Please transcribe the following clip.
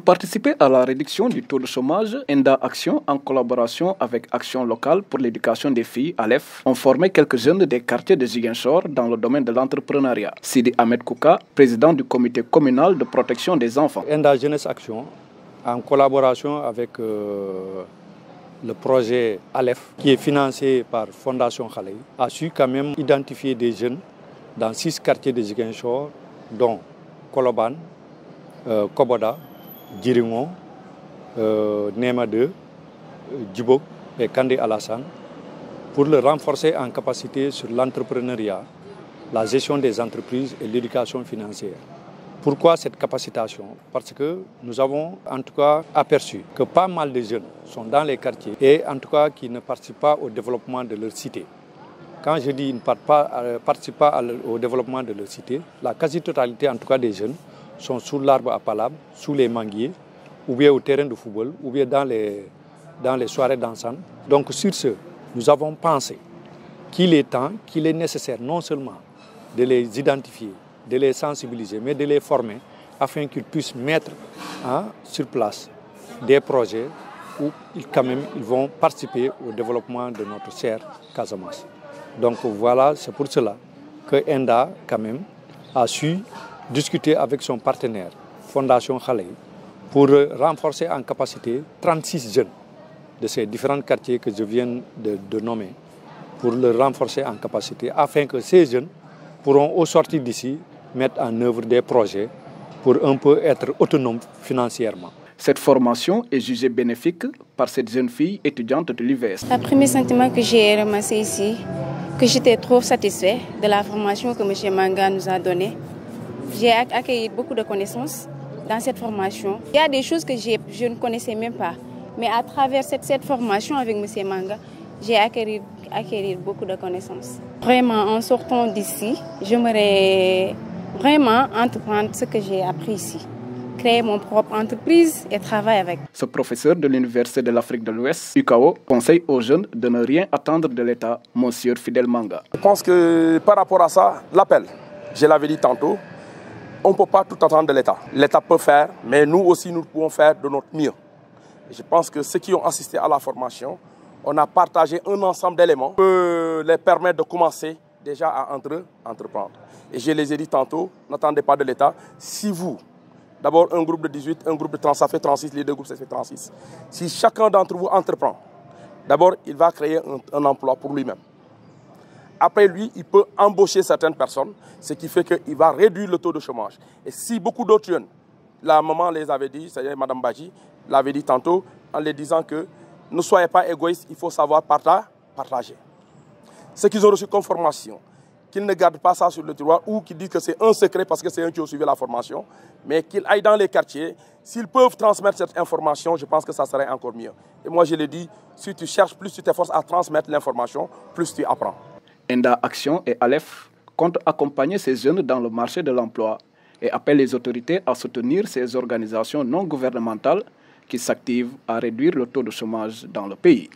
participer à la réduction du taux de chômage, ENDA Action, en collaboration avec Action locale pour l'éducation des filles, ALEF, ont formé quelques jeunes des quartiers de Ziguinchor dans le domaine de l'entrepreneuriat. Sidi Ahmed Kouka, président du comité communal de protection des enfants. ENDA Jeunesse Action, en collaboration avec le projet ALEF, qui est financé par Fondation Khalei, a su quand même identifier des jeunes dans 6 quartiers de Ziguinchor, dont Koloban, Koboda, Djiringo, Nema 2, Djibok et Kandé Alassane, pour le renforcer en capacité sur l'entrepreneuriat, la gestion des entreprises et l'éducation financière. Pourquoi cette capacitation? Parce que nous avons en tout cas aperçu que pas mal de jeunes sont dans les quartiers et en tout cas qui ne participent pas au développement de leur cité. Quand je dis qu'ils ne participent pas au développement de leur cité, la quasi-totalité en tout cas des jeunes sont sous l'arbre à palabre, sous les manguiers, ou bien au terrain de football, ou bien dans les soirées dansantes. Donc sur ce, nous avons pensé qu'il est temps, qu'il est nécessaire non seulement de les identifier, de les sensibiliser, mais de les former afin qu'ils puissent mettre sur place des projets où quand même ils vont participer au développement de notre chère Casamance. Donc voilà, c'est pour cela que ENDA quand même a su discuter avec son partenaire, Fondation Khalei, pour renforcer en capacité 36 jeunes de ces différents quartiers que je viens de nommer, pour le renforcer en capacité, afin que ces jeunes pourront, au sortir d'ici, mettre en œuvre des projets pour un peu être autonomes financièrement. Cette formation est jugée bénéfique par cette jeune fille étudiante de l'UVS. Le premier sentiment que j'ai ramassé ici, que j'étais trop satisfait de la formation que M. Manga nous a donnée. J'ai accueilli beaucoup de connaissances dans cette formation. Il y a des choses que je ne connaissais même pas. Mais à travers cette formation avec M. Manga, j'ai acquis beaucoup de connaissances. Vraiment, en sortant d'ici, j'aimerais vraiment entreprendre ce que j'ai appris ici. Créer mon propre entreprise et travailler avec. Ce professeur de l'Université de l'Afrique de l'Ouest, UKO, conseille aux jeunes de ne rien attendre de l'État, Monsieur Fidel Manga. Je pense que par rapport à ça, l'appel, je l'avais dit tantôt, on ne peut pas tout attendre de l'État. L'État peut faire, mais nous aussi, nous pouvons faire de notre mieux. Et je pense que ceux qui ont assisté à la formation, on a partagé un ensemble d'éléments qui peut les permettre de commencer déjà à entreprendre. Et je les ai dit tantôt, n'attendez pas de l'État. Si vous, d'abord un groupe de 18, un groupe de 30, ça fait 36, les deux groupes ça fait 36. Si chacun d'entre vous entreprend, d'abord il va créer un emploi pour lui-même. Après lui, il peut embaucher certaines personnes, ce qui fait qu'il va réduire le taux de chômage. Et si beaucoup d'autres jeunes, la maman les avait dit, c'est-à-dire Mme Badji, l'avait dit tantôt, en les disant que ne soyez pas égoïstes, il faut savoir partager. Ce qu'ils ont reçu comme formation, qu'ils ne gardent pas ça sur le tiroir ou qu'ils disent que c'est un secret parce que c'est eux qui ont suivi la formation, mais qu'ils aillent dans les quartiers. S'ils peuvent transmettre cette information, je pense que ça serait encore mieux. Et moi, je l'ai dit, si tu cherches, plus tu t'efforces à transmettre l'information, plus tu apprends. ENDA Action et ALEF comptent accompagner ces jeunes dans le marché de l'emploi et appellent les autorités à soutenir ces organisations non gouvernementales qui s'activent à réduire le taux de chômage dans le pays.